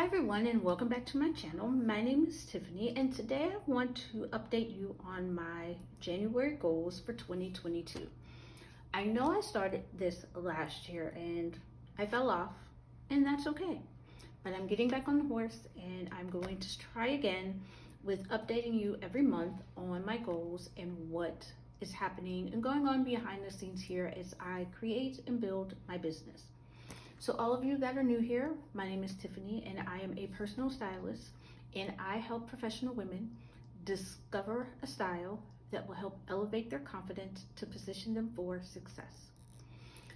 Hi everyone, and welcome back to my channel. My name is Tiffany, and today I want to update you on my January goals for 2022. I know I started this last year and I fell off, and that's okay. But I'm getting back on the horse and I'm going to try again with updating you every month on my goals and what is happening and going on behind the scenes here as I create and build my business. So all of you that are new here, my name is Tiffany and I am a personal stylist, and I help professional women discover a style that will help elevate their confidence to position them for success.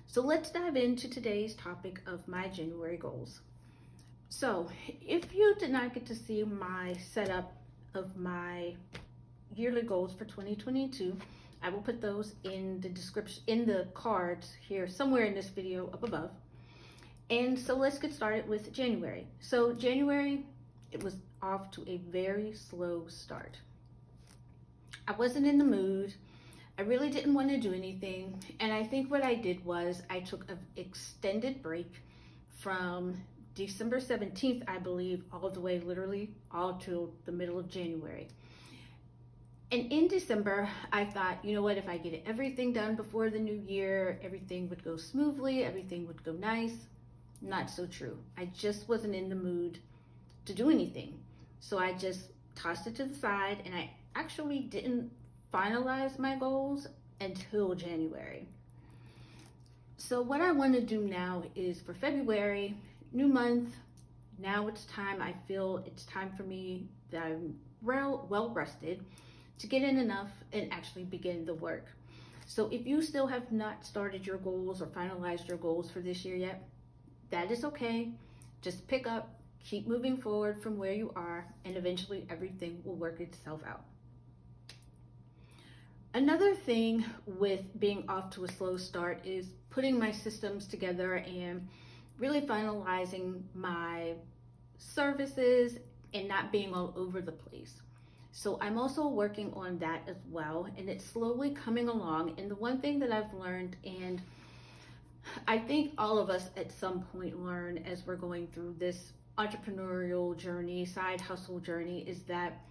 So let's dive into today's topic of my January goals. So if you did not get to see my setup of my yearly goals for 2022, I will put those in the description, in the cards here somewhere in this video up above. And so let's get started with January. So January, it was off to a very slow start. I wasn't in the mood. I really didn't want to do anything. And I think what I did was I took an extended break from December 17th, I believe, all the way literally all till the middle of January. And in December, I thought, you know what, if I get everything done before the new year, everything would go smoothly, everything would go nice. Not so true. I just wasn't in the mood to do anything. So I just tossed it to the side, and I actually didn't finalize my goals until January. So what I want to do now is for February, new month, now it's time. I feel it's time for me that I'm well rested to get in enough and actually begin the work. So if you still have not started your goals or finalized your goals for this year yet, that is okay. Just pick up, keep moving forward from where you are, and eventually everything will work itself out. Another thing with being off to a slow start is putting my systems together and really finalizing my services and not being all over the place. So I'm also working on that as well, and it's slowly coming along. And the one thing that I've learned, and I think all of us at some point learn as we're going through this entrepreneurial journey, side hustle journey, is that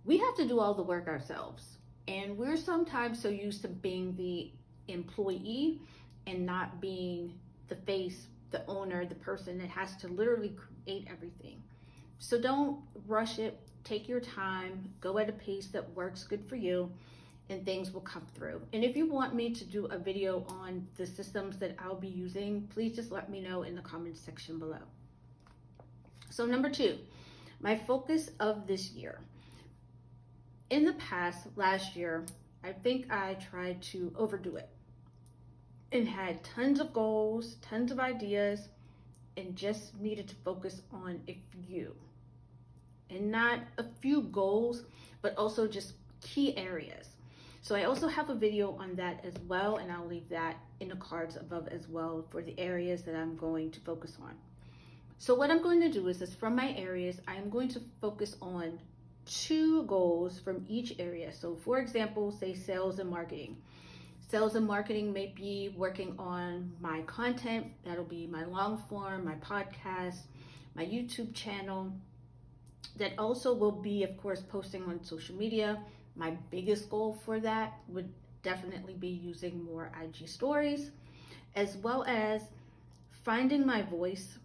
we have to do all the work ourselves. And we're sometimes so used to being the employee and not being the face, the owner, the person that has to literally create everything. So don't rush it. Take your time, go at a pace that works good for you, and things will come through. And if you want me to do a video on the systems that I'll be using, please just let me know in the comments section below. So number 2, my focus of this year. In the past, last year, I think I tried to overdo it and had tons of goals, tons of ideas, and just needed to focus on a few. And not a few goals, but also just key areas. So I also have a video on that as well, and I'll leave that in the cards above as well for the areas that I'm going to focus on. So what I'm going to do is from my areas, I'm going to focus on 2 goals from each area. So for example, say sales and marketing. Sales and marketing may be working on my content. That'll be my long form, my podcast, my YouTube channel. That also will be, of course, posting on social media. My biggest goal for that would definitely be using more IG stories, as well as finding my voice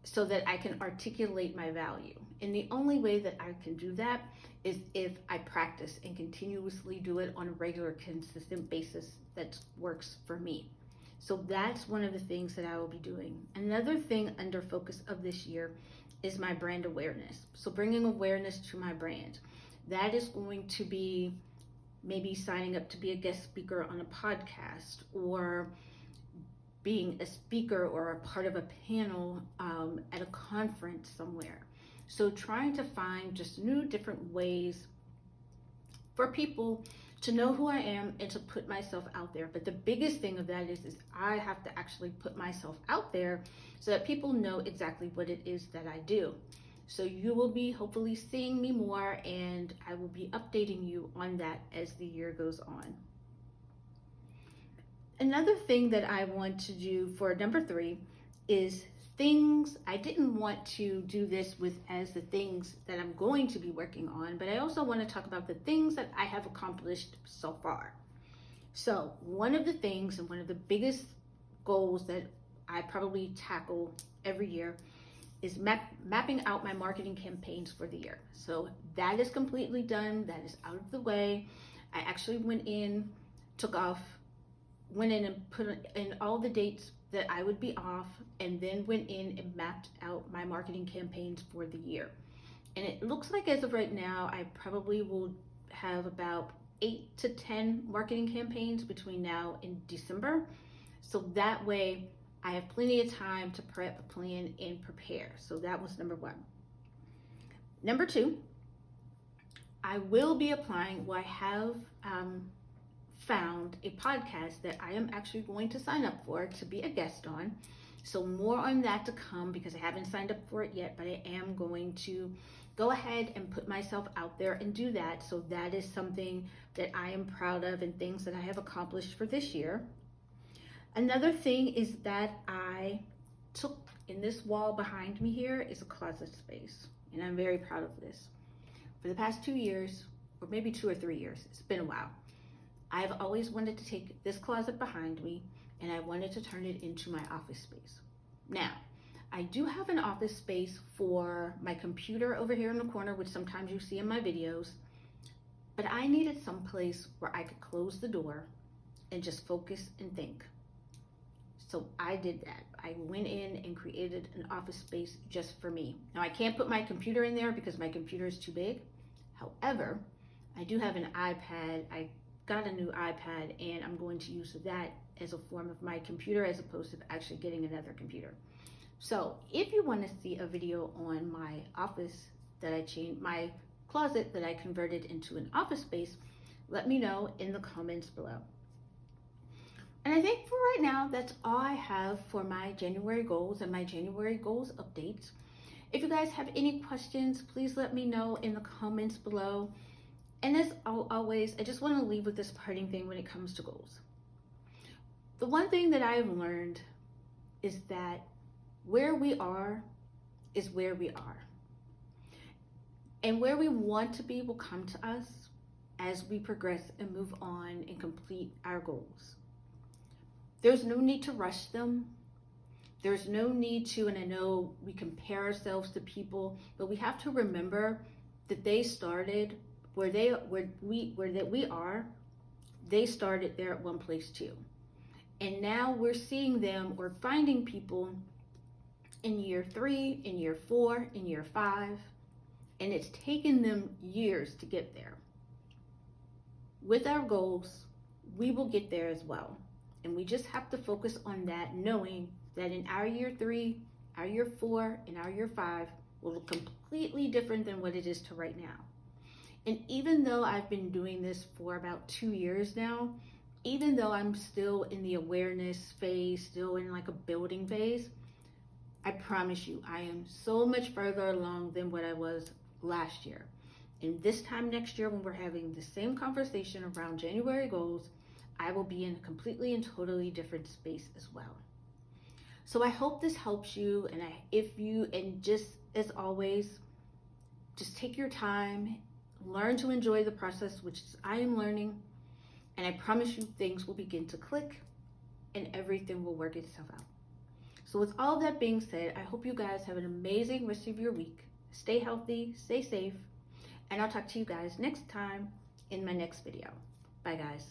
so that I can articulate my value. And the only way that I can do that is if I practice and continuously do it on a regular, consistent basis that works for me. So that's one of the things that I will be doing. Another thing under focus of this year is my brand awareness. So bringing awareness to my brand. That is going to be maybe signing up to be a guest speaker on a podcast, or being a speaker or a part of a panel at a conference somewhere. So trying to find just new different ways for people to know who I am and to put myself out there. But the biggest thing of that is I have to actually put myself out there so that people know exactly what it is that I do. So you will be hopefully seeing me more, and I will be updating you on that as the year goes on. Another thing that I want to do for number 3 is things. I didn't want to do this with as the things that I'm going to be working on, but I also want to talk about the things that I have accomplished so far. So one of the things and one of the biggest goals that I probably tackle every year is mapping out my marketing campaigns for the year. So that is completely done. That is out of the way. I actually went in and put in all the dates that I would be off, and then went in and mapped out my marketing campaigns for the year. And it looks like as of right now, I probably will have about 8 to 10 marketing campaigns between now and December. So that way I have plenty of time to prep, plan, and prepare. So that was number one. Number two, I will be applying, I have found a podcast that I am actually going to sign up for to be a guest on. So more on that to come, because I haven't signed up for it yet, but I am going to go ahead and put myself out there and do that. So that is something that I am proud of and things that I have accomplished for this year. Another thing is that I took, in this wall behind me here is a closet space, and I'm very proud of this. For the past 2 years, or maybe 2 or 3 years, it's been a while, I've always wanted to take this closet behind me and I wanted to turn it into my office space. Now, I do have an office space for my computer over here in the corner, which sometimes you see in my videos, but I needed some place where I could close the door and just focus and think. So I did that. I went in and created an office space just for me. Now I can't put my computer in there because my computer is too big. However, I do have an iPad. I got a new iPad and I'm going to use that as a form of my computer as opposed to actually getting another computer. So if you want to see a video on my office that I changed, my closet that I converted into an office space, let me know in the comments below. And I think for right now, that's all I have for my January goals and my January goals updates. If you guys have any questions, please let me know in the comments below. And as always, I just want to leave with this parting thing when it comes to goals. The one thing that I've learned is that where we are is where we are. And where we want to be will come to us as we progress and move on and complete our goals. There's no need to rush them. There's no need to, and I know we compare ourselves to people, but we have to remember that they started where we are, they started there at one place too. And now we're seeing them, or finding people in year 3, in year 4, in year 5, and it's taken them years to get there. With our goals, we will get there as well. And we just have to focus on that, knowing that in our year 3, our year 4, and our year 5 will look completely different than what it is to right now. And even though I've been doing this for about 2 years now, even though I'm still in the awareness phase, still in like a building phase, I promise you, I am so much further along than what I was last year. And this time next year, when we're having the same conversation around January goals, I will be in a completely and totally different space as well. So I hope this helps you, and just as always, just take your time, learn to enjoy the process, which I am learning, and I promise you things will begin to click and everything will work itself out. So with all that being said, I hope you guys have an amazing rest of your week. Stay healthy, stay safe, and I'll talk to you guys next time in my next video. Bye guys.